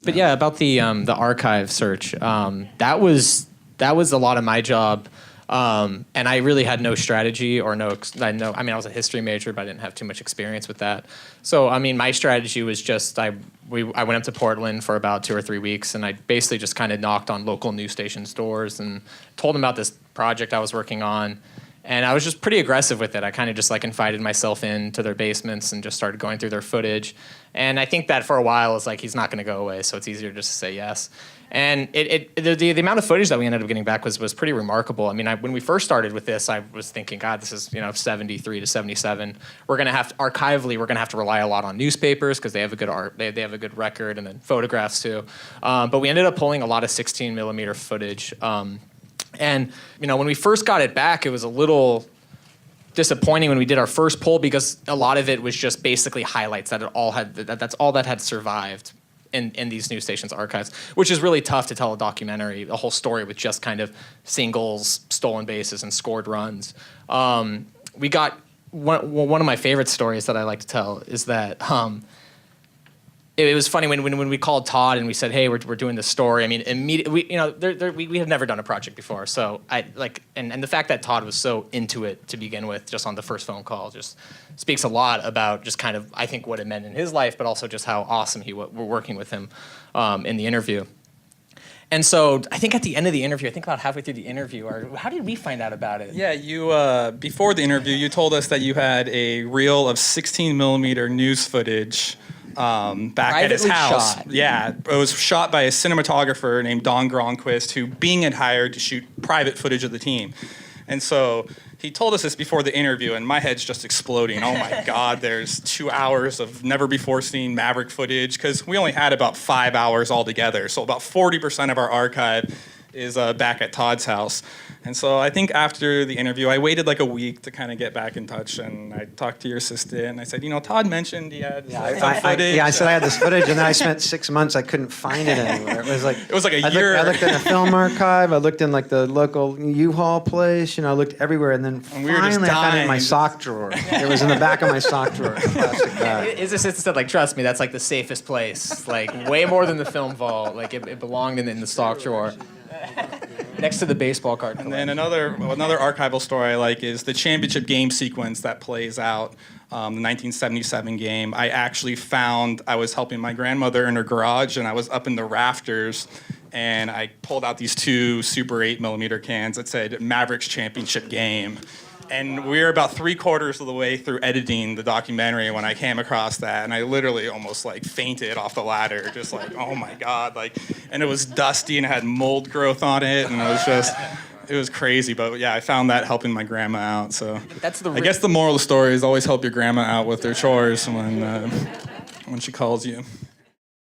But yeah, about the archive search, that was a lot of my job, and I really had no strategy or I was a history major, but I didn't have too much experience with that. So I mean, my strategy was just I went up to Portland for about 2 or 3 weeks, and I basically just kind of knocked on local news stations' doors and told them about this project I was working on. And I was just pretty aggressive with it. I kind of just like invited myself into their basements and just started going through their footage. And I think that for a while is like, he's not going to go away, so it's easier just to say yes. And the amount of footage that we ended up getting back was pretty remarkable. I mean, when we first started with this, I was thinking, God, this is 73 to 77. We're going to have to, archivally, we're going to have to rely a lot on newspapers because they have a good they have a good record, and then photographs too. But we ended up pulling a lot of 16 millimeter footage. And when we first got it back, it was a little disappointing when we did our first pull because a lot of it was just basically highlights that that's all that had survived in these news stations' archives, which is really tough to tell a documentary, a whole story with just kind of singles, stolen bases, and scored runs. We got one of my favorite stories that I like to tell is that. It was funny when we called Todd and we said, "Hey, we're doing this story." I mean, immediately, we had never done a project before, so and the fact that Todd was so into it to begin with, just on the first phone call, just speaks a lot about just kind of I think what it meant in his life, but also just how awesome we're working with him in the interview. And so I think at the end of the interview, I think about halfway through the interview, or how did we find out about it? Yeah, you before the interview, you told us that you had a reel of 16 millimeter news footage. Back at his house. Shot. Yeah, it was shot by a cinematographer named Don Gronquist, who Bing had hired to shoot private footage of the team. And so he told us this before the interview, and my head's just exploding. Oh my God, there's 2 hours of never before seen Maverick footage, because we only had about 5 hours altogether. So about 40% of our archive is back at Todd's house. And so I think after the interview, I waited like a week to kind of get back in touch, and I talked to your assistant, and I said, Todd mentioned he had some footage. I said I had this footage, and then I spent 6 months, I couldn't find it anywhere. It was like a year. I looked in the film archive, I looked in like the local U-Haul place, I looked everywhere, and then finally I found it in my sock drawer. It was in the back of my sock drawer, a plastic bag. His assistant said, like, trust me, that's like the safest place, like way more than the film vault. Like it belonged in the sock drawer. Next to the baseball card. And then another archival story I like is the championship game sequence that plays out, the 1977 game. I actually found, I was helping my grandmother in her garage, and I was up in the rafters, and I pulled out these 2 Super 8 millimeter cans that said Mavericks Championship Game. And we were about 3/4 of the way through editing the documentary when I came across that, and I literally almost like fainted off the ladder, just like, oh my God, and it was dusty and it had mold growth on it, and it was crazy. But yeah, I found that helping my grandma out. So I guess the moral of the story is always help your grandma out with their chores when she calls you.